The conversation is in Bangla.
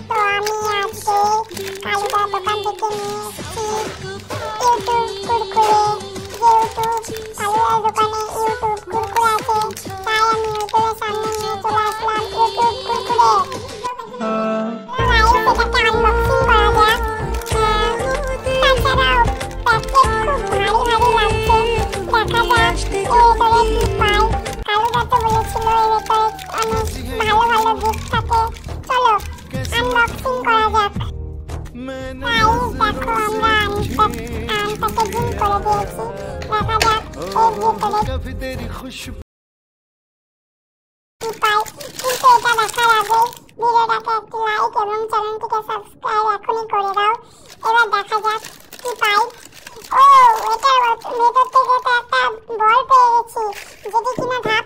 তো আমি আজকে কালুদার দোকান থেকে নিয়ে এসেছি ইউটিউব কুরকুরে। যেহেতু কালুদার দোকানে ইউটিউব কুরকুরে আছে, তাই আমি ইউটিউবের সামনে নিয়ে চলে আসলাম ইউটিউব কুরকুরে। এটাকে আনবক্সিং করা যাক। তাছাড়াও প্যাকেট খুব ভারী ভারী লাগছে, দেখা যাক এর ভেতরে কি পাই। কালুদা তো বলেছিল এর ভেতরে অনেক ভালো ভালো গিফট থাকে। চলো আনবক্সিং করা যাক। গাইস দেখো আমরা আনপ্যাকেজিং করে দিয়েছি, দেখা যাক এর ভেতরে কি পাই। কিন্তু এটা দেখার আগে ভিডিওটাকে একটি লাইক এবং চ্যানেলটিকে সাবস্ক্রাইব এখনই করে দাও। এবার দেখা যাক কি পাই। ও এটার ভেতর থেকে তো একটা বল পেয়ে গেছি, যেটি কিনা ধাপ